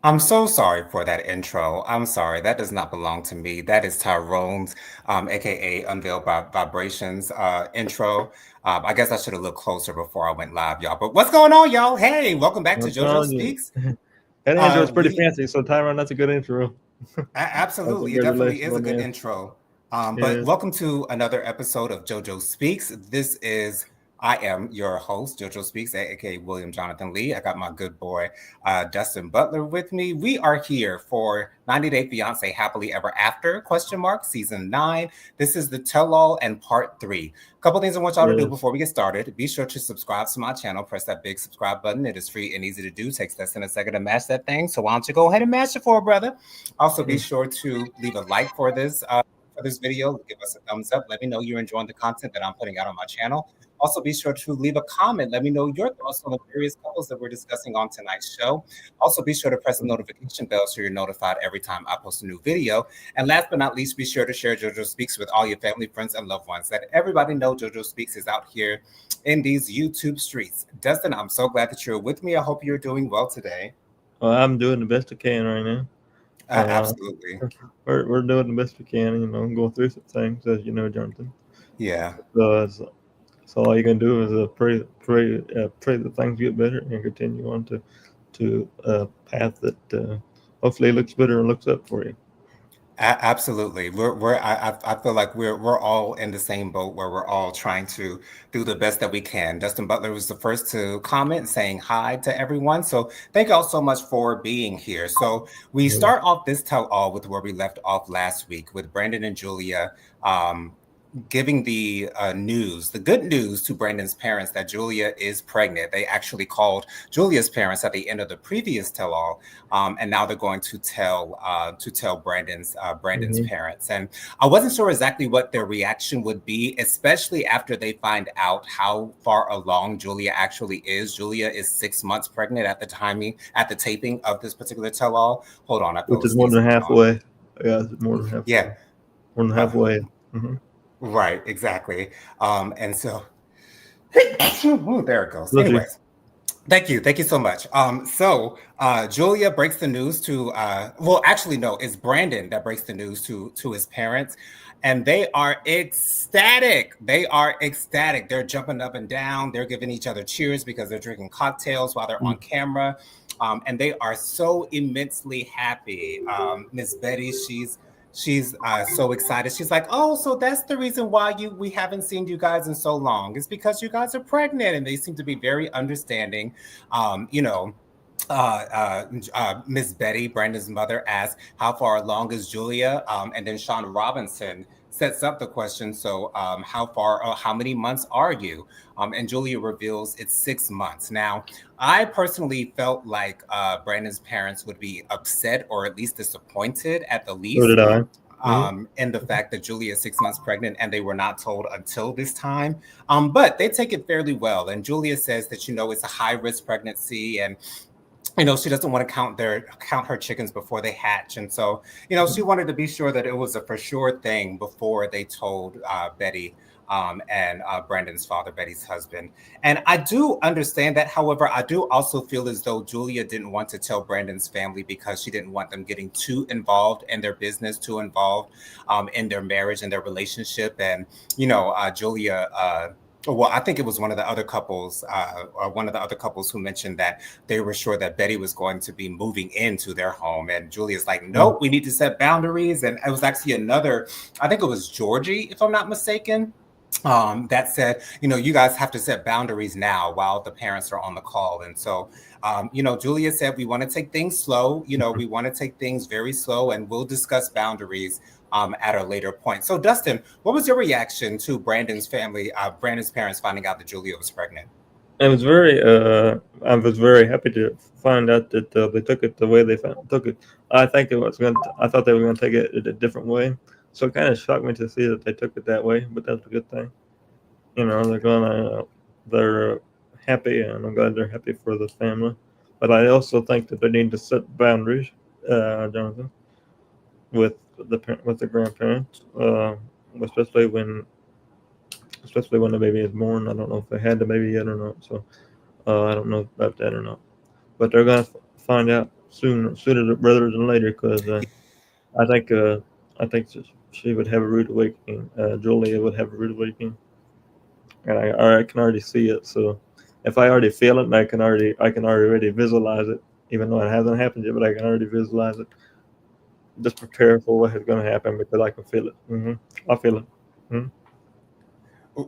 I'm so sorry for that intro. I'm sorry. That does not belong to me. That is Tyrone's, aka Unveiled by Vibrations intro. I guess I should have looked closer before I went live, y'all. But what's going on, y'all? Hey, welcome back to I'm JoJo telling you, Speaks. that intro is pretty We fancy. So Tyron, that's a good intro. Absolutely, it definitely Congratulations, is my a good man. intro. But Yeah. welcome to another episode of JoJo Speaks. I am your host, JoJo Speaks, aka William Jonathan Lee. I got my good boy, Dustin Butler with me. We are here for 90 Day Fiance Happily Ever After, question mark, season 9. This is the tell-all and part 3. A couple things I want y'all to do Yes. before we get started. Be sure to subscribe to my channel. Press that big subscribe button. It is free and easy to do. Takes less than a second to mash that thing. So why don't you go ahead and mash it for a brother? Also, be sure to leave a like for this video. Give us a thumbs up. Let me know you're enjoying the content that I'm putting out on my channel. Also, be sure to leave a comment. Let me know your thoughts on the various couples that we're discussing on tonight's show. Also, be sure to press the notification bell so you're notified every time I post a new video. And last but not least, be sure to share JoJo Speaks with all your family, friends, and loved ones. Let everybody know JoJo Speaks is out here in these YouTube streets. Dustin, I'm so glad that you're with me. I hope you're doing well today. Well, I'm doing the best I can right now. Uh, Absolutely. we're doing the best we can. Going through some things, as you know, Jonathan. Yeah. So all you can do is pray that things get better and continue on to a path that hopefully looks better and looks up for you. Absolutely. I feel like we're all in the same boat where we're all trying to do the best that we can. Dustin Butler was the first to comment saying hi to everyone. So thank you all so much for being here. So we Yeah. start off this tell all with where we left off last week with Brandon and Julia giving the news, the good news to Brandon's parents that Julia is pregnant. They actually called Julia's parents at the end of the previous tell-all, and now they're going to tell Brandon's Mhm. parents. And I wasn't sure exactly what their reaction would be, especially after they find out how far along Julia actually is. Julia is 6 months pregnant at the taping of this particular tell-all. Hold on, I feel Which a is more sneeze than coming on. halfway. Yeah, it's more than Yeah. halfway. More than Uh, halfway. Hmm. right, exactly. And so Ooh, there it goes. Literally. Anyways, thank you so much. Julia breaks the news to well, actually, no, it's Brandon that breaks the news to his parents, and they are ecstatic. They are ecstatic. They're jumping up and down. They're giving each other cheers because they're drinking cocktails while they're on camera. And they are so immensely happy. Miss Betty, she's so excited. She's like, "Oh, so that's the reason why we haven't seen you guys in so long. It's because you guys are pregnant." And they seem to be very understanding. Um, you know, Miss Betty, Brandon's mother, asks, "How far along is Julia?" And then Sean Robinson sets up the question. So, how many months are you? And Julia reveals it's 6 months. Now, I personally felt like Brandon's parents would be upset or at least disappointed at the So least did I. Hmm. and the fact that Julia is 6 months pregnant and they were not told until this time. But they take it fairly well. And Julia says that, it's a high risk pregnancy and she doesn't want to count her chickens before they hatch. And so, she wanted to be sure that it was a for sure thing before they told Betty and Brandon's father, Betty's husband. And I do understand that. However, I do also feel as though Julia didn't want to tell Brandon's family because she didn't want them getting too involved in their business, too involved in their marriage and their relationship. And, Julia, well, I think it was one of the other couples who mentioned that they were sure that Betty was going to be moving into their home. And Julia's like, nope, we need to set boundaries. And it was actually I think it was Georgie, if I'm not mistaken, that said, you guys have to set boundaries now while the parents are on the call. And so, Julia said, we want to take things slow. We want to take things very slow and we'll discuss boundaries at a later point. So, Dustin, what was your reaction to Brandon's parents finding out that Julia was pregnant? I was very happy to find out that they took it the way took it. I thought they were going to take it a different way. So it kind of shocked me to see that they took it that way, but that's a good thing. They're happy, and I'm glad they're happy for the family. But I also think that they need to set boundaries, Jonathan, with the grandparents, especially when especially when the baby is born. I don't know if they had the baby yet or not, so I don't know about that or not. But they're gonna find out sooner rather than later, because I think uh, I think she would have a rude awakening. Julia would have a rude awakening, and I can already see it. So if I already feel it, and I can already visualize it, even though it hasn't happened yet, but I can already visualize it. Just prepare for what is going to happen because I can feel it. I feel it. Mm-hmm.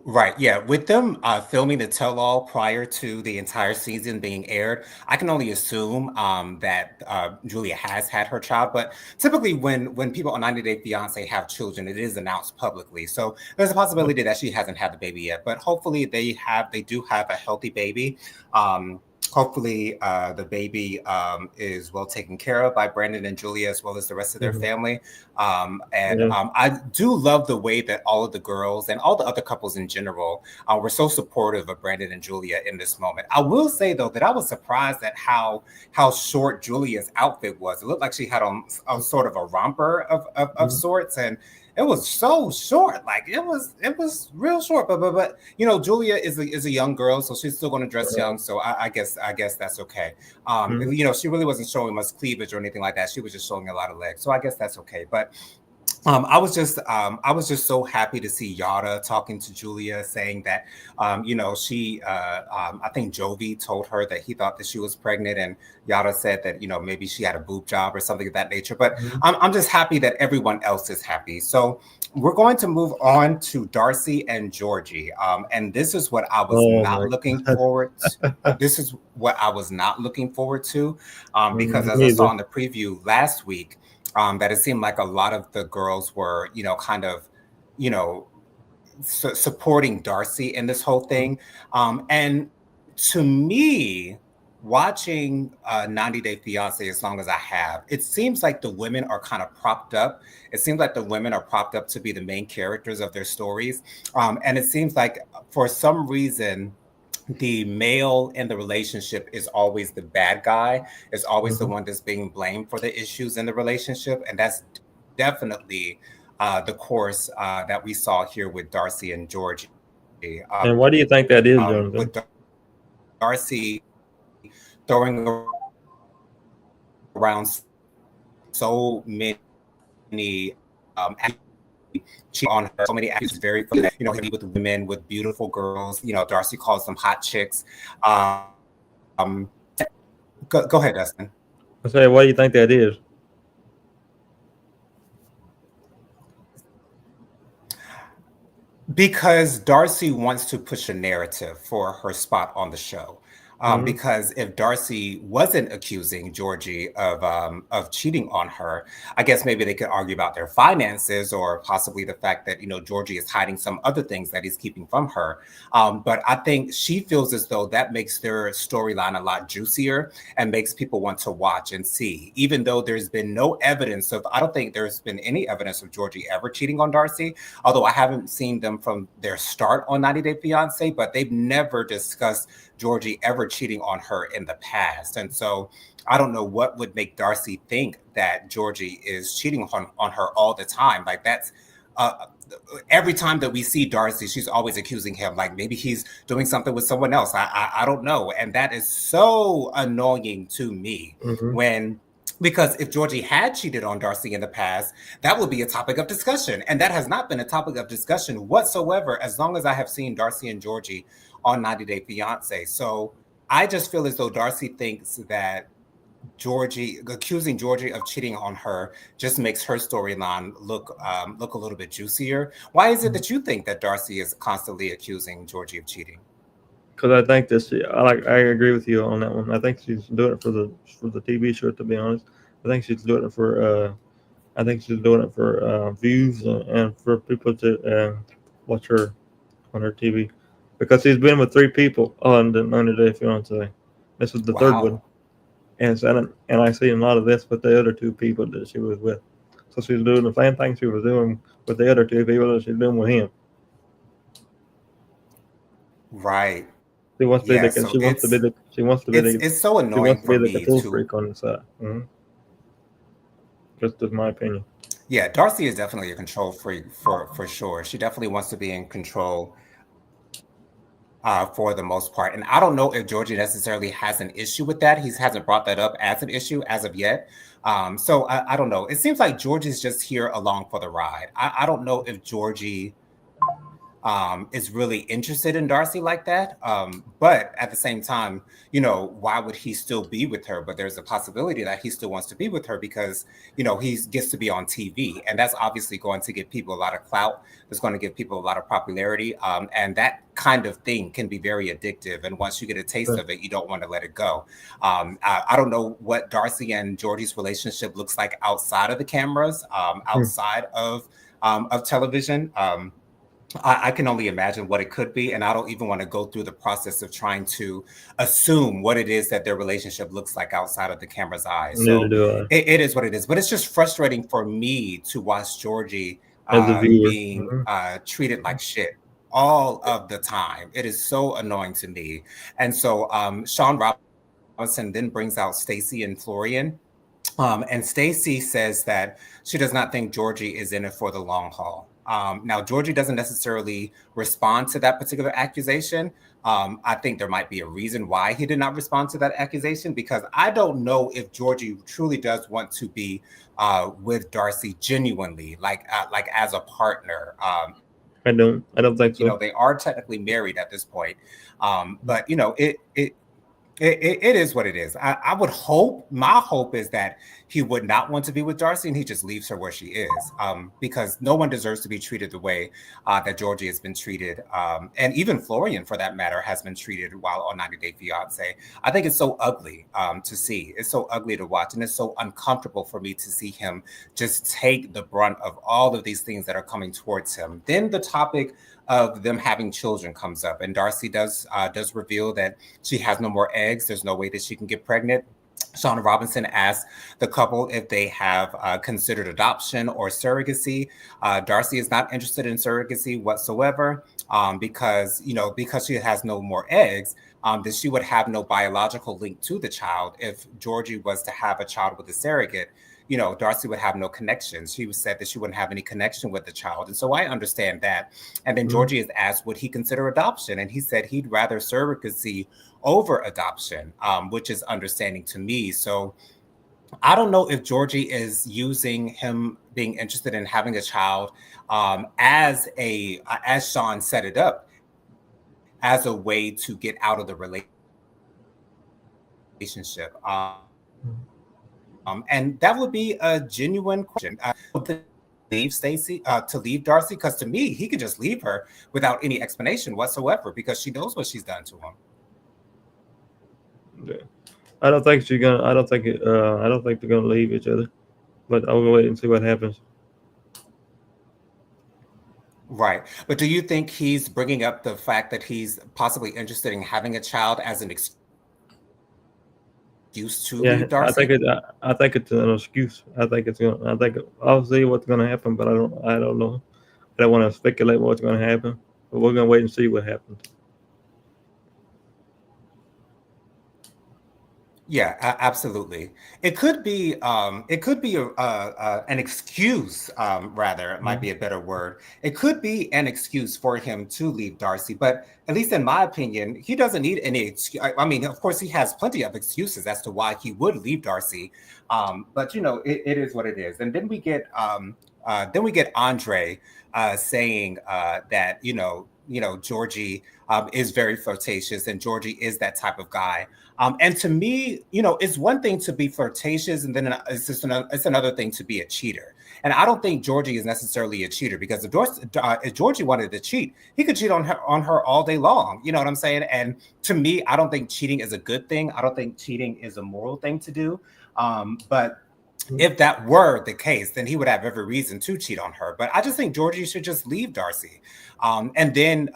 Right, yeah. With them filming the tell-all prior to the entire season being aired, I can only assume that Julia has had her child. But typically, when people on 90 Day Fiance have children, it is announced publicly. So there's a possibility that she hasn't had the baby yet. But hopefully, they do have a healthy baby. Hopefully, the baby is well taken care of by Brandon and Julia as well as the rest of their Mm-hmm. family. Yeah. I do love the way that all of the girls and all the other couples in general were so supportive of Brandon and Julia in this moment. I will say though that I was surprised at how short Julia's outfit was. It looked like she had on a sort of a romper of Mm-hmm. sorts, and it was so short. Like it was real short. But Julia is a young girl, so she's still going to dress young. So I guess that's okay. Mm-hmm. She really wasn't showing much cleavage or anything like that. She was just showing a lot of legs. So I guess that's okay. But I was just so happy to see Yara talking to Julia, saying that she I think Jovi told her that he thought that she was pregnant, and Yara said that maybe she had a boob job or something of that nature. But Mm-hmm. I'm just happy that everyone else is happy. So we're going to move on to Darcy and Georgie, and this is what I was Oh not my looking God. forward to. This is what I was not looking forward to, because Me as I saw neither. in the preview last week, that it seemed like a lot of the girls were, kind of, you know, supporting Darcy in this whole thing. And to me, watching 90 Day Fiance as long as I have, it seems like the women are kind of propped up. It seems like the women are propped up to be the main characters of their stories. And it seems like for some reason, the male in the relationship is always the bad guy, is always the Mm-hmm. one that's being blamed for the issues in the relationship. And that's definitely the course that we saw here with Darcy and Georgie. And why do you think that is, With Jonathan? Darcy throwing around so many accusations, cheating on her, so many accusations, very, with women, with beautiful girls. Darcy calls them hot chicks. Go ahead, Dustin. I say, why do you think that is? Because Darcy wants to push a narrative for her spot on the show. Mm-hmm. Because if Darcy wasn't accusing Georgie of cheating on her, I guess maybe they could argue about their finances or possibly the fact that Georgie is hiding some other things that he's keeping from her. But I think she feels as though that makes their storyline a lot juicier and makes people want to watch and see. Even though there's been no evidence of, I don't think there's been any evidence of Georgie ever cheating on Darcy, although I haven't seen them from their start on 90 Day Fiance, but they've never discussed Georgie ever cheating on her in the past. And so I don't know what would make Darcy think that Georgie is cheating on her all the time. Like that's uh, every time that we see Darcy, she's always accusing him, like maybe he's doing something with someone else. I don't know, and that is so annoying to me Mm-hmm. when. Because if Georgie had cheated on Darcy in the past, that would be a topic of discussion. And that has not been a topic of discussion whatsoever as long as I have seen Darcy and Georgie on 90 Day Fiance. So I just feel as though Darcy thinks that Georgie accusing Georgie of cheating on her just makes her storyline look a little bit juicier. Why is it that you think that Darcy is constantly accusing Georgie of cheating? Because I think this, I agree with you on that one. I think she's doing it for the TV show. To be honest, I think she's doing it for I think she's doing it for views and for people to watch her on her TV. Because she's been with three people on the 90 Day Fiance. This is the third one, Wow. and I see a lot of this with the other two people that she was with. So she's doing the same thing she was doing with the other two people that she's doing with him. Right. She wants to be Yeah. the So it's so she annoying wants to for be the me control to. freak on the side. Just as my opinion. Yeah, Darcy is definitely a control freak for sure. She definitely wants to be in control for the most part. And I don't know if Georgie necessarily has an issue with that. He hasn't brought that up as an issue as of yet. So I don't know. It seems like Georgie's just here along for the ride. I don't know if Georgie is really interested in Darcy like that. But at the same time, why would he still be with her? But there's a possibility that he still wants to be with her because, he gets to be on TV. And that's obviously going to give people a lot of clout. It's going to give people a lot of popularity. And that kind of thing can be very addictive. And once you get a taste Right. of it, you don't want to let it go. I don't know what Darcy and Georgie's relationship looks like outside of the cameras, Hmm. outside of television. I can only imagine what it could be, and I don't even want to go through the process of trying to assume what it is that their relationship looks like outside of the camera's eyes. Neither So do I, it is what it is, but it's just frustrating for me to watch Georgie as a viewer. being Mhm. treated like shit all of the time. It is so annoying to me. And so Sean Robinson then brings out Stacy and Florian. And Stacy says that she does not think Georgie is in it for the long haul. Now, Georgie doesn't necessarily respond to that particular accusation. I think there might be a reason why he did not respond to that accusation because I don't know if Georgie truly does want to be with Darcy genuinely, like as a partner. I don't think They so. are technically married at this point, but it is what it is. I would hope, my hope is that he would not want to be with Darcy and he just leaves her where she is, because no one deserves to be treated the way that Georgie has been treated. And even Florian, for that matter, has been treated while on 90 Day Fiance. I think it's so ugly to see. It's so ugly to watch. And it's so uncomfortable for me to see him just take the brunt of all of these things that are coming towards him. Then the topic of them having children comes up, and Darcy does reveal that she has no more eggs. There's no way that she can get pregnant. Shauna Robinson asked the couple if they have considered adoption or surrogacy. Darcy is not interested in surrogacy whatsoever, because she has no more eggs. That she would have no biological link to the child. If Georgie was to have a child with a surrogate, Darcy would have no connection. She said that she wouldn't have any connection with the child. And so I understand that. And then Mhm. Georgie is asked, would he consider adoption? And he said he'd rather surrogacy over adoption, which is understanding to me. So I don't know if Georgie is using him being interested in having a child as Sean set it up, as a way to get out of the relationship. And that would be a genuine question. Would he to leave Darcy? Because to me, he could just leave her without any explanation whatsoever because she knows what she's done to him. Yeah. I don't think she's gonna. I don't think. I don't think they're gonna leave each other. But I'll wait and see what happens. Right. But do you think he's bringing up the fact that he's possibly interested in having a child as an excuse to leave Darcy? Yeah, I think it. I think it's an excuse. I think it's gonna. I think I'll see what's gonna happen, but I don't. I don't know. I don't want to speculate what's gonna happen. But we're gonna wait and see what happens. Yeah, absolutely. It could be an excuse, rather, it might Mhm. be a better word. It could be an excuse for him to leave Darcy, but at least in my opinion, he doesn't need any excuse. I mean, of course, he has plenty of excuses as to why he would leave Darcy, but it is what it is. And then we get Andre saying that Georgie is very flirtatious, and Georgie is that type of guy. And to me, it's one thing to be flirtatious, and then it's another thing to be a cheater. And I don't think Georgie is necessarily a cheater because if Georgie wanted to cheat, he could cheat on her all day long. You know what I'm saying? And to me, I don't think cheating is a good thing. I don't think cheating is a moral thing to do. But if that were the case, then he would have every reason to cheat on her. But I just think Georgie should just leave Darcy. And then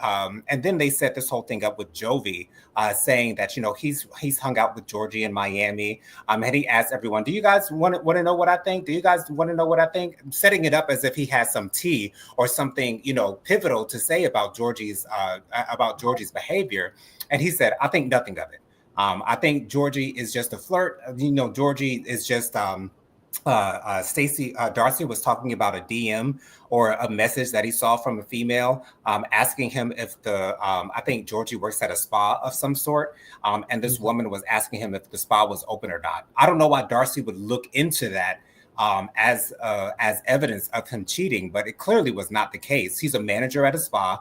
they set this whole thing up with Jovi, saying that he's hung out with Georgie in Miami. And he asked everyone, "Do you guys want to know what I think? Do you guys want to know what I think?" Setting it up as if he has some tea or something pivotal to say about Georgie's behavior. And he said, "I think nothing of it. I think Georgie is just a flirt. Georgie is just." Stacy Darcy was talking about a DM or a message that he saw from a female asking him if I think Georgie works at a spa of some sort, and this Mhm. woman was asking him if the spa was open or not. I don't know why Darcy would look into that as evidence of him cheating, but it clearly was not the case. He's a manager at a spa.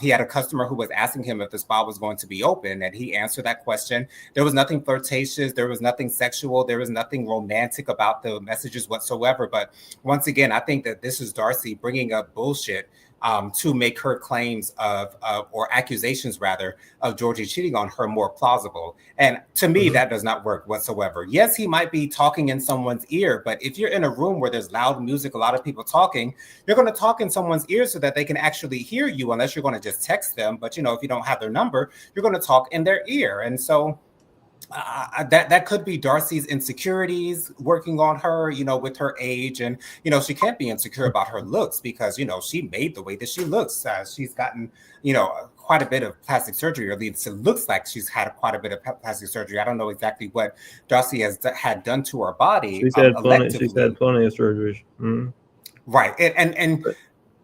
He had a customer who was asking him if the spa was going to be open, and he answered that question. There was nothing flirtatious, there was nothing sexual, there was nothing romantic about the messages whatsoever. But once again, I think that this is Darcy bringing up bullshit to make her claims or accusations rather, of Georgie cheating on her more plausible. And to me, Mhm. that does not work whatsoever. Yes, he might be talking in someone's ear, but if you're in a room where there's loud music, a lot of people talking, you're going to talk in someone's ear so that they can actually hear you, unless you're going to just text them. But if you don't have their number, you're going to talk in their ear. And so that could be Darcy's insecurities working on her, with her age, and she can't be insecure about her looks because she made the way that she looks. She's gotten quite a bit of plastic surgery, or at least it looks like she's had quite a bit of plastic surgery. I don't know exactly what Darcy has had done to her body She's had plenty. She's had electively, plenty of surgeries. right? And But,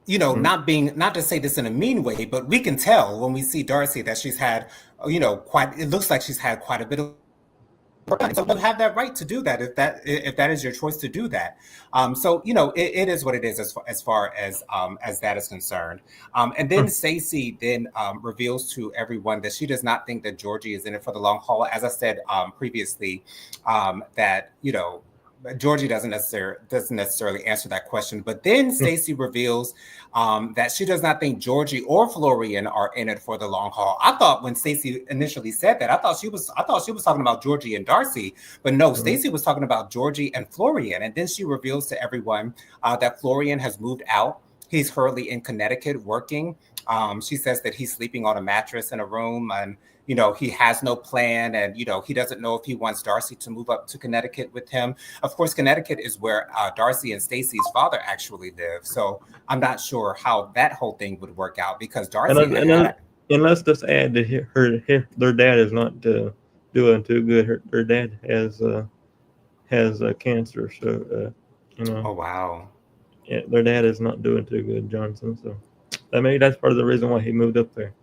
mm, not to say this in a mean way, but we can tell when we see Darcy that she's had, quite. It looks like she's had quite a bit of. So you have that right to do that if that is your choice to do that. So it is what it is as that is concerned. And then Stacey then reveals to everyone that she does not think that Georgie is in it for the long haul. As I said previously, that Georgie doesn't necessarily answer that question. But then mm, Stacey reveals that she does not think Georgie or Florian are in it for the long haul. I thought when Stacey initially said that, I thought she was talking about Georgie and Darcy, but no, mm, Stacey was talking about Georgie and Florian. And then she reveals to everyone that Florian has moved out. He's currently in Connecticut working. She says that he's sleeping on a mattress in a room, and he has no plan, and he doesn't know if he wants Darcy to move up to Connecticut with him. Of course, Connecticut is where Darcy and Stacy's father actually live. So I'm not sure how that whole thing would work out because and Darcy and had. and let's just add that their dad is not doing too good. Their dad has cancer, so Oh wow. yeah, their dad is not doing too good, Johnson. So that's part of the reason why he moved up there.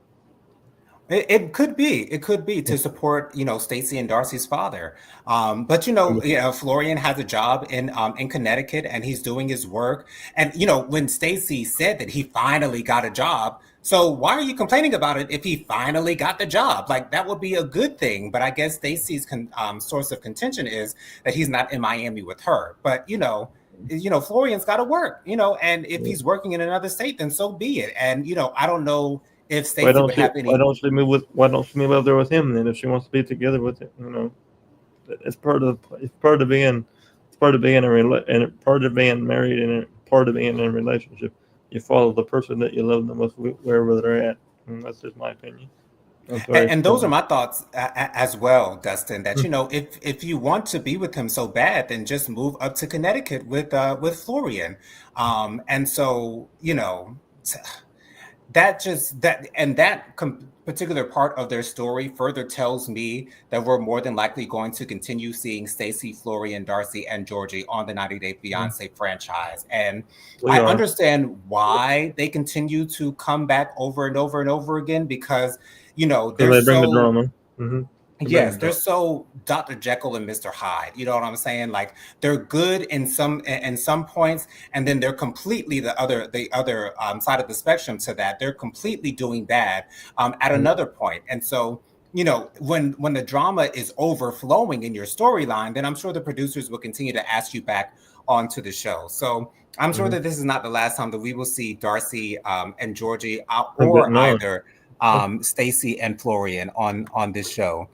It could be. It could be to support, Stacy and Darcy's father. But Florian has a job in Connecticut, and he's doing his work. And when Stacy said that he finally got a job, so why are you complaining about it if he finally got the job? Like that would be a good thing. But I guess Stacy's source of contention is that he's not in Miami with her. But Florian's got to work. And if Yeah. he's working in another state, then so be it. And I don't know if Stacey would have Why any. don't she move with Why don't she move up there with him then if she wants to be together with him? It's part of being and part of being married and part of being in a relationship. You follow the person that you love the most wherever they're at. And that's just my opinion. I'm And, sorry. and those are my thoughts as well, Dustin. That if you want to be with him so bad, then just move up to Connecticut with Florian. And so that particular part of their story further tells me that we're more than likely going to continue seeing Stacey, Florian, Darcy, and Georgie on the 90 Day Mm, Fiance franchise. And we I are. understand why they continue to come back over and over and over again because Because they're they bring the so. drama. Mm-hmm. They bring the Yes, they're drama. so Dr. Jekyll and Mr. Hyde. You know what I'm saying? Like they're good in some points, and then they're completely the other side of the spectrum to that. They're completely doing bad at Mm-hmm. another point. And so, when the drama is overflowing in your storyline, then I'm sure the producers will continue to ask you back onto the show. So I'm sure Mm-hmm. that this is not the last time that we will see Darcy and Georgie But or no, either Stacy and Florian on this show.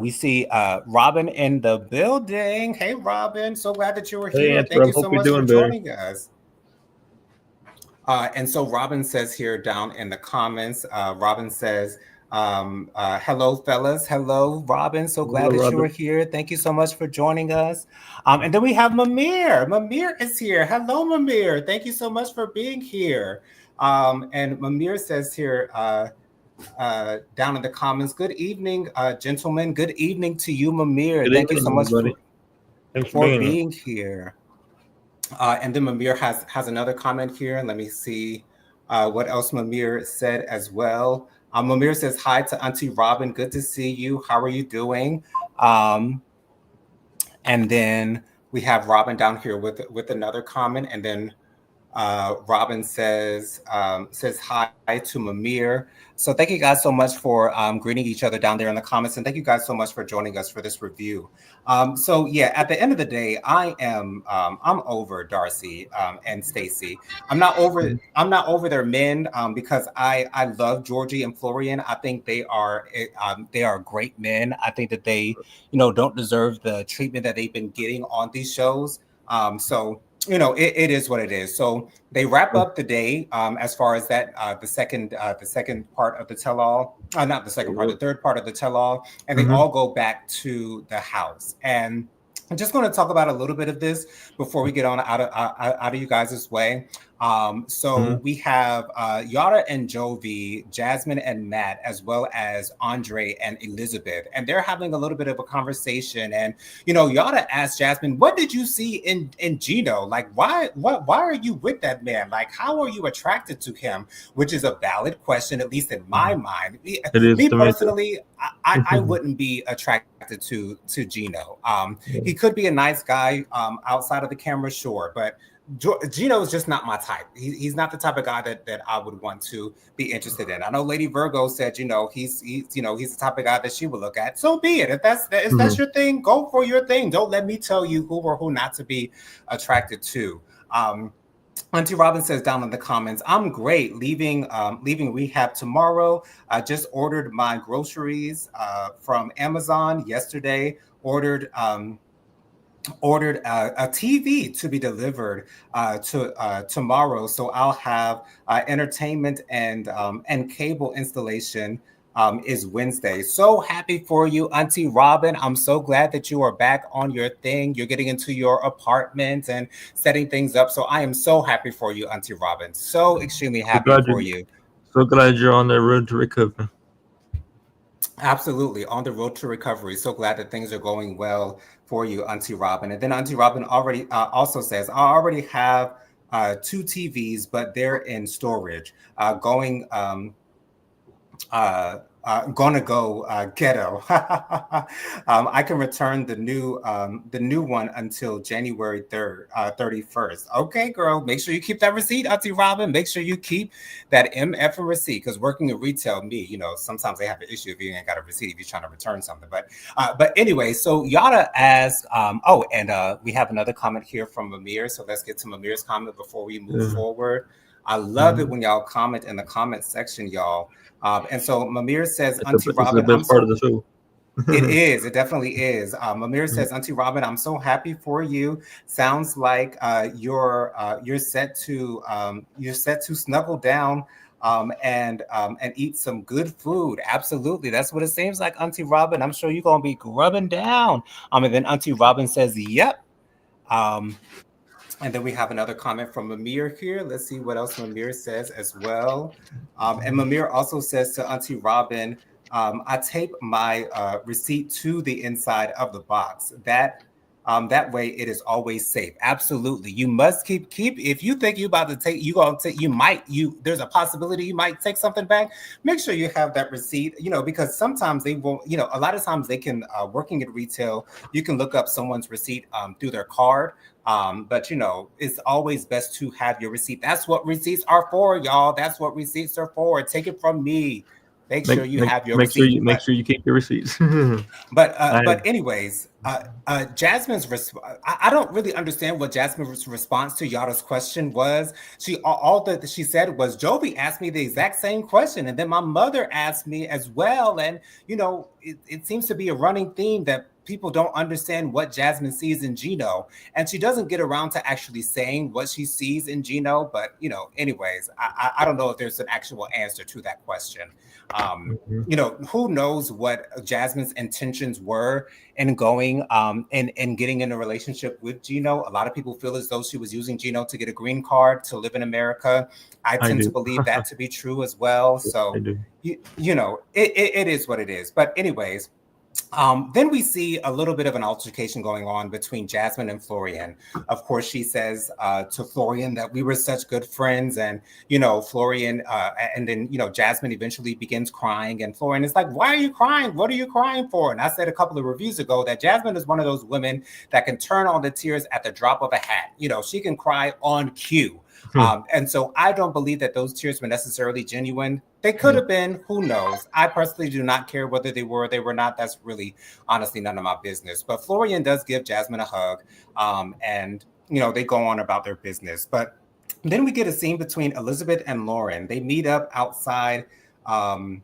We see Robin in the building. Hey, Robin. So glad that you were hey, here. answer. Thank I you hope so you're much for doing better. joining us. And so Robin says here down in the comments, Robin says, hello, fellas. Hello, Robin. So glad Hello, that you were Robert. here. Thank you so much for joining us. And then we have Mamir. Mamir is here. Hello, Mamir. Thank you so much for being here. And Mamir says here, down in the comments. Good evening, gentlemen. Good evening to you, Mamir. Good Thank you evening, so much everybody. Thanks for for being here. being here. And then Mamir has another comment here. And let me see what else Mamir said as well. Mamir says, hi to Auntie Robin. Good to see you. How are you doing? Um, and then we have Robin down here with another comment. And then Robin says hi to Mamir. So thank you guys so much for greeting each other down there in the comments, and thank you guys so much for joining us for this review. So yeah, at the end of the day, I'm over Darcy and Stacy. I'm not over their men because I love Georgie and Florian. I think they are great men. I think that they don't deserve the treatment that they've been getting on these shows. So it is what it is. So they wrap up the day as far as that the second part of the tell-all, not the second part, the third part of the tell-all, and they all go back to the house. And I'm just going to talk about a little bit of this before we get on out of you guys' way. So we have Yara and Jovi, Jasmine and Matt, as well as Andre and Elizabeth, and they're having a little bit of a conversation. And Yara asked Jasmine, "What did you see in Gino? Like, why are you with that man? Like, how are you attracted to him?" Which is a valid question, at least in my mind. Me It is to me too. personally, I wouldn't be attracted to Gino. He could be a nice guy outside of the camera, sure, but Gino is just not my type. He's not the type of guy that I would want to be interested in. I know Lady Virgo said, he's the type of guy that she would look at. So be it. If that's your thing, go for your thing. Don't let me tell you who or who not to be attracted to. Auntie Robin says down in the comments, I'm great. Leaving rehab tomorrow. I just ordered my groceries from Amazon yesterday. Ordered a TV to be delivered to tomorrow, so I'll have entertainment and cable installation is Wednesday. So happy for you, Auntie Robin. I'm so glad that you are back on your thing. You're getting into your apartment and setting things up. So I am so happy for you, Auntie Robin. So extremely So happy glad for you, you. so glad you're on the road to recovery. Absolutely. On the road to recovery. So glad that things are going well for you, Auntie Robin. And then Auntie Robin already also says, I already have two TVs, but they're in storage. Gonna go ghetto. I can return the new one until January 31st. Okay, girl, make sure you keep that receipt, Auntie Robin. Make sure you keep that MF receipt, because working in retail, sometimes they have an issue if you ain't got a receipt if you're trying to return something. But anyway, so Yada asked. We have another comment here from Amir. So let's get to Amir's comment before we move forward. I love it when y'all comment in the comment section, y'all. And so Mamir says, Auntie It's the Robin, I'm best part of so the show. it is. It definitely is. Mamir says, Auntie Robin, I'm so happy for you. Sounds like you're set to snuggle down and eat some good food. Absolutely, that's what it seems like, Auntie Robin. I'm sure you're gonna be grubbing down. And then Auntie Robin says, "Yep." Um, and then we have another comment from Mamir here. Let's see what else Mamir says as well. And Mamir also says to Auntie Robin, I tape my receipt to the inside of the box. That way it is always safe. Absolutely. You must keep if you think you about to take you gonna take you there's a possibility you might take something back. Make sure you have that receipt, because sometimes they won't, a lot of times they can working at retail, you can look up someone's receipt through their card. But it's always best to have your receipt. That's what receipts are for, y'all. That's what receipts are for. Take it from me. Make sure Make you make have your make sure receipt. you make sure you keep your receipts. But I anyways, Jasmine's I don't really understand what Jasmine's response to Yada's question was. She all that she said was, Jovi asked me the exact same question, and then my mother asked me as well. And it seems to be a running theme that people don't understand what Jasmine sees in Gino, and she doesn't get around to actually saying what she sees in Gino. But anyways, I don't know if there's an actual answer to that question. Who knows what Jasmine's intentions were in going and getting in a relationship with Gino. A lot of people feel as though she was using Gino to get a green card to live in America. I I tend to do. believe that to be true as well. I So do. it is what it is. But anyways, Then we see a little bit of an altercation going on between Jasmine and Florian. Of course, she says to Florian that we were such good friends, and Florian, and then Jasmine eventually begins crying, and Florian is like, "Why are you crying? What are you crying for?" And I said a couple of reviews ago that Jasmine is one of those women that can turn on the tears at the drop of a hat. She can cry on cue. And so I don't believe that those tears were necessarily genuine. They could have been, who knows? I personally do not care whether they were not. That's really, honestly, none of my business. But Florian does give Jasmine a hug, and they go on about their business. But then we get a scene between Elizabeth and Lauren. They meet up outside. Um,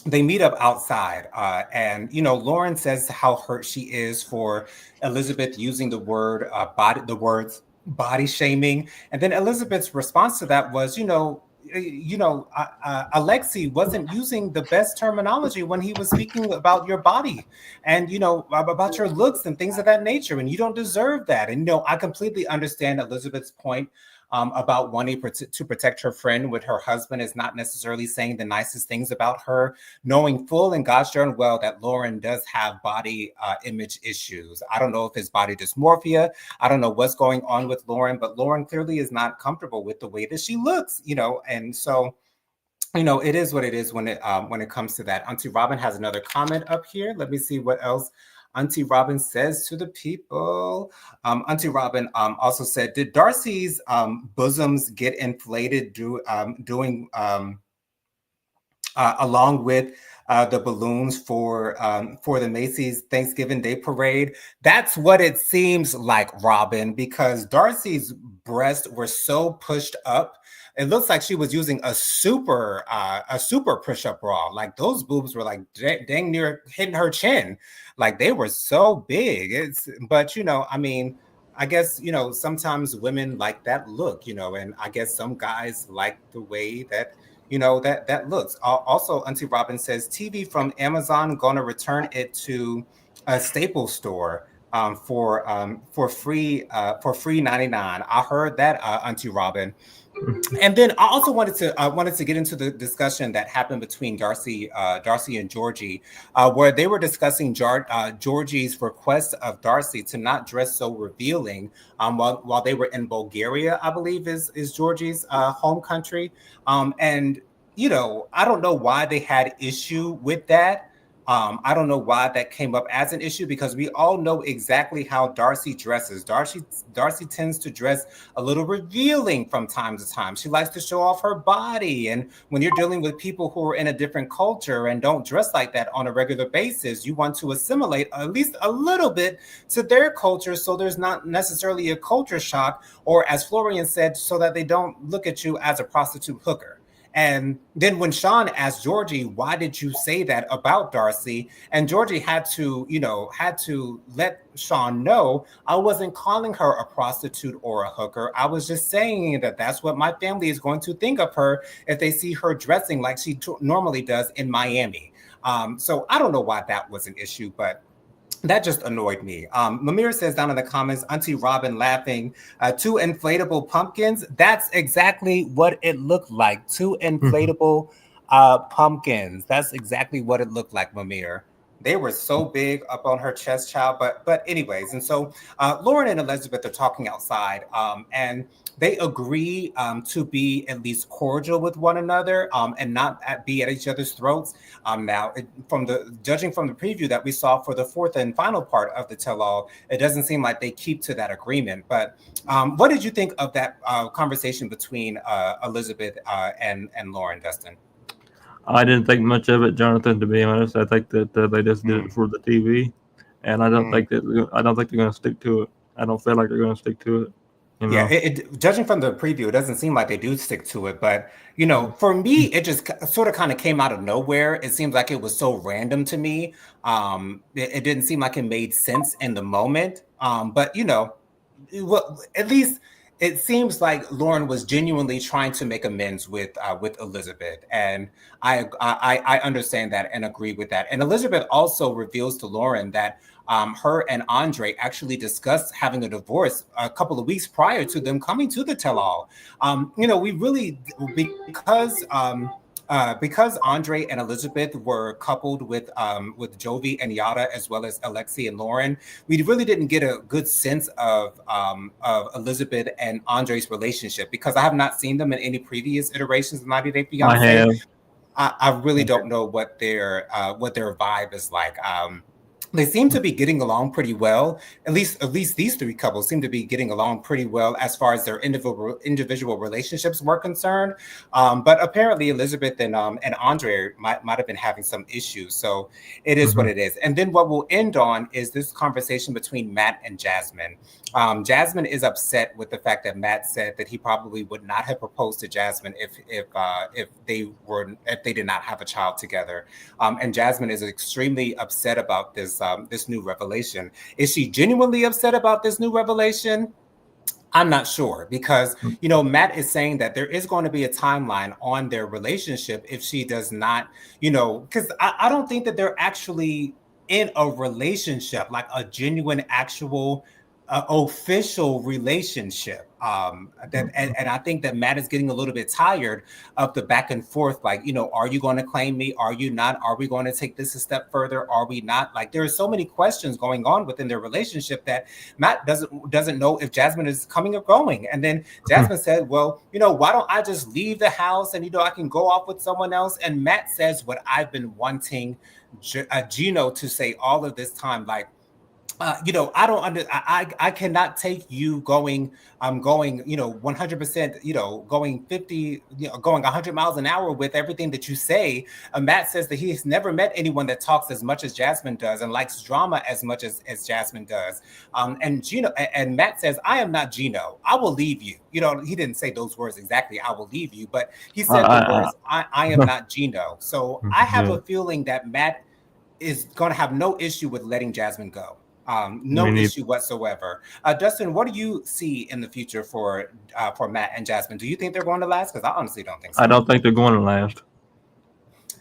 and Lauren says how hurt she is for Elizabeth using the words body shaming, and then Elizabeth's response to that was, Alexei wasn't using the best terminology when he was speaking about your body and about your looks and things of that nature, and you don't deserve that. And I completely understand Elizabeth's point about wanting to protect her friend with her husband is not necessarily saying the nicest things about her, knowing full and gosh darn well that Lauren does have body image issues. I don't know if it's body dysmorphia. I don't know what's going on with Lauren, but Lauren clearly is not comfortable with the way that she looks, and so it is what it is when it comes to that. Auntie Robin has another comment up here. Let me see what else Auntie Robin says to the people. Auntie Robin also said, "Did Darcy's bosoms get inflated doing along with the balloons for the Macy's Thanksgiving Day Parade?" That's what it seems like, Robin, because Darcy's breasts were so pushed up. It looks like she was using a super push-up bra. Like those boobs were like dang near hitting her chin. Like they were so big. But I mean, I guess sometimes women like that look, and I guess some guys like the way that that looks. Also, Auntie Robin says TV from Amazon gonna return it to a Staples store for free 99. I heard that, Auntie Robin. And then I also wanted to get into the discussion that happened between Darcy and Georgie, where they were discussing Georgie's request of Darcy to not dress so revealing while they were in Bulgaria, I believe is Georgie's home country. And I don't know why they had issue with that. I don't know why that came up as an issue because we all know exactly how Darcy dresses. Darcy tends to dress a little revealing from time to time. She likes to show off her body. And when you're dealing with people who are in a different culture and don't dress like that on a regular basis, you want to assimilate at least a little bit to their culture so there's not necessarily a culture shock, or as Florian said, so that they don't look at you as a prostitute hooker. And then when Sean asked Georgie, "Why did you say that about Darcy?" And Georgie had to let Sean know, "I wasn't calling her a prostitute or a hooker. I was just saying that that's what my family is going to think of her if they see her dressing like she normally does in Miami." So I don't know why that was an issue, but that just annoyed me. Mamir says down in the comments, Auntie Robin laughing, two inflatable pumpkins. That's exactly what it looked like. Two inflatable pumpkins. That's exactly what it looked like, Mamir. They were so big up on her chest, child. But anyways, and so Lauren and Elizabeth are talking outside, and they agree to be at least cordial with one another and not be at each other's throats. Now, judging from the preview that we saw for the fourth and final part of the tell-all, it doesn't seem like they keep to that agreement. But what did you think of that conversation between Elizabeth and Lauren, Dustin? I didn't think much of it, Jonathan. To be honest, I think that they just did it for the TV, and I don't think they're going to stick to it. I don't feel like they're going to stick to it. Yeah, judging from the preview, it doesn't seem like they do stick to it. But for me, it just sort of kind of came out of nowhere. It seems like it was so random to me. It didn't seem like it made sense in the moment. But well, at least it seems like Lauren was genuinely trying to make amends with Elizabeth, and I understand that and agree with that. And Elizabeth also reveals to Lauren that her and Andre actually discussed having a divorce a couple of weeks prior to them coming to the tell-all. We really, because because Andre and Elizabeth were coupled with Jovi and Yada, as well as Alexi and Lauren, we really didn't get a good sense of Elizabeth and Andre's relationship because I have not seen them in any previous iterations of 90 Day I Fiance. have. I really don't know what their vibe is like. They seem to be getting along pretty well. At least these three couples seem to be getting along pretty well as far as their individual relationships were concerned. But apparently Elizabeth and Andre might have been having some issues. So it is what Mhm. it is. And then what we'll end on is this conversation between Matt and Jasmine. Jasmine is upset with the fact that Matt said that he probably would not have proposed to Jasmine if they did not have a child together. And Jasmine is extremely upset about this new revelation. Is she genuinely upset about this new revelation? I'm not sure because, Matt is saying that there is going to be a timeline on their relationship if she does not, because I don't think that they're actually in a relationship, like a genuine, actual, official relationship. And I think that Matt is getting a little bit tired of the back and forth. Like, are you going to claim me? Are you not? Are we going to take this a step further? Are we not? Like, there are so many questions going on within their relationship that Matt doesn't know if Jasmine is coming or going. And then Jasmine said, "Well, why don't I just leave the house and I can go off with someone else?" And Matt says what I've been wanting Gino to say all of this time, like, I don't I cannot take you going, going, 100%, going 50, going 100 miles an hour with everything that you say. Matt says that he has never met anyone that talks as much as Jasmine does and likes drama as much as Jasmine does. And Matt says, I am not Gino. I will leave you. He didn't say those words exactly, I will leave you, but he said the I, words, I am not Gino. So I have yeah, a feeling that Matt is going to have no issue with letting Jasmine go. me No neither. issue whatsoever. Dustin, what do you see in the future for Matt and Jasmine? Do you think they're going to last? Because I honestly don't think I so. don't think they're going to last.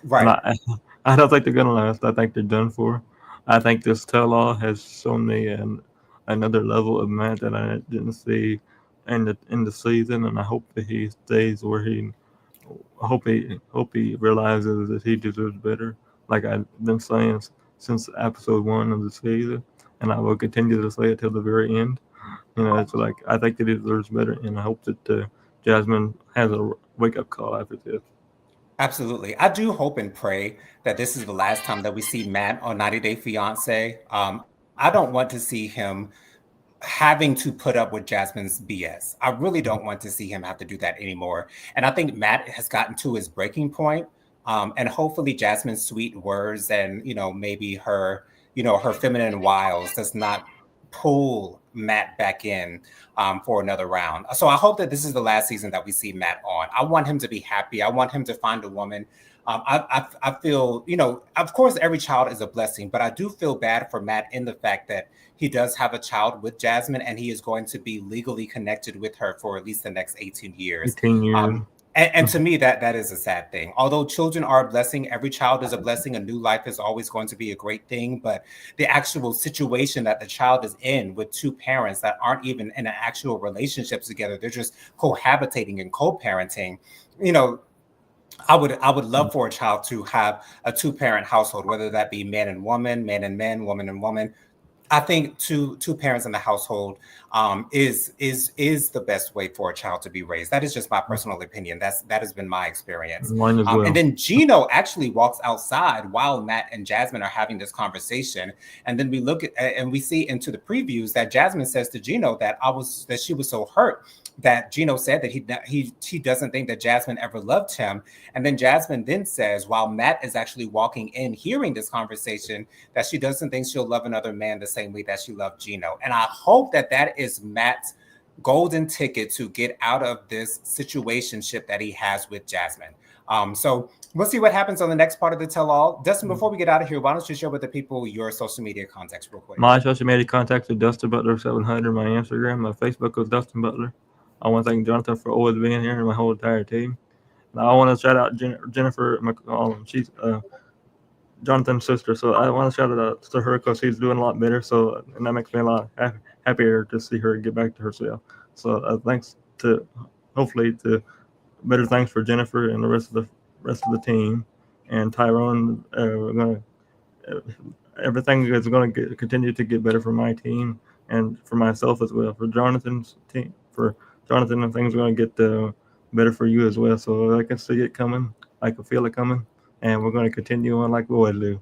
And Right. I don't think they're going to last. I think they're done for. I think this tell-all has shown me another level of Matt that I didn't see in the season, and I hope that he stays where he. I hope he realizes that he deserves better. Like I've been saying since episode one of the season, and I will continue to say it till the very end. It's like I think that he deserves better, and I hope that Jasmine has a wake-up call after this. Absolutely. I do hope and pray that this is the last time that we see Matt on 90 Day Fiance. I don't want to see him having to put up with Jasmine's BS. I really don't want to see him have to do that anymore. And I think Matt has gotten to his breaking point. And hopefully Jasmine's sweet words and, maybe her feminine wiles does not pull Matt back in for another round. So I hope that this is the last season that we see Matt on. I want him to be happy. I want him to find a woman. I feel, of course, every child is a blessing, but I do feel bad for Matt in the fact that he does have a child with Jasmine and he is going to be legally connected with her for at least the next 18 years. 18 years. And to me, that is a sad thing. Although children are a blessing, every child is a blessing. A new life is always going to be a great thing. But the actual situation that the child is in with two parents that aren't even in an actual relationship together, they're just cohabitating and co-parenting. You know, I would love for a child to have a two-parent household, whether that be man and man, woman and woman. I think two parents in the household is the best way for a child to be raised. That is just my personal opinion. That has been my experience. Mine as And well. then Gino actually walks outside while Matt and Jasmine are having this conversation. And then we look at and we see into the previews that Jasmine says to Gino that she was so hurt that Gino said that he doesn't think that Jasmine ever loved him. And then Jasmine then says, while Matt is actually walking in, hearing this conversation, that she doesn't think she'll love another man the same way that she loved Gino. And I hope that that is Matt's golden ticket to get out of this situationship that he has with Jasmine. So we'll see what happens on the next part of the tell all. Dustin, before we get out of here, why don't you share with the people your social media contacts real quick? My social media contacts are Dustin Butler 700. My Instagram, my Facebook is Dustin Butler. I want to thank Jonathan for always being here and my whole entire team. And I want to shout out Jennifer McCollum. She's Jonathan's sister, so I want to shout out to her because she's doing a lot better. So and that makes me a lot happier to see her get back to herself. So thanks to hopefully to better thanks for Jennifer and the rest of the rest of the team, and Tyrone. We're gonna everything is going to continue to get better for my team and for myself as well. For Jonathan's team, for Jonathan, and things are going to get better for you as well. So I can see it coming. I can feel it coming, and we're going to continue on like we always do.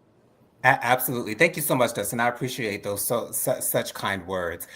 Absolutely. Thank you so much, Dustin. I appreciate those such kind words.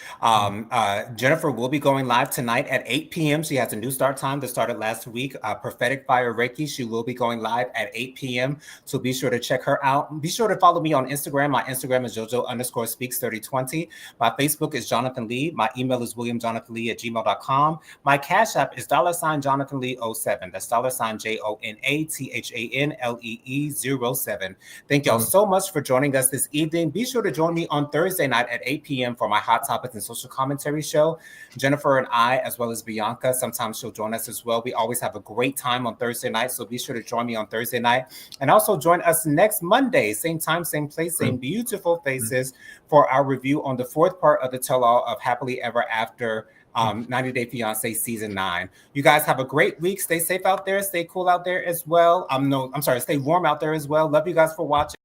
Jennifer will be going live tonight at 8 p.m. She has a new start time that started last week. Prophetic Fire Reiki. She will be going live at 8 p.m. So be sure to check her out. Be sure to follow me on Instagram. My Instagram is JoJo_speaks3020. My Facebook is Jonathan Lee. My email is WilliamJonathanLee@gmail.com. My Cash App is $JohnathanLee07. That's $JohnathanLee07. Thank y'all so much for joining us this evening. Be sure to join me on Thursday night at 8 p.m. for my Hot Topics and Social Commentary show. Jennifer and I, as well as Bianca, sometimes she'll join us as well. We always have a great time on Thursday night, so be sure to join me on Thursday night. And also join us next Monday, same time, same place, same beautiful faces, for our review on the fourth part of the tell-all of Happily Ever After 90 Day Fiance Season 9. You guys have a great week. Stay safe out there. Stay cool out there as well. Stay warm out there as well. Love you guys for watching.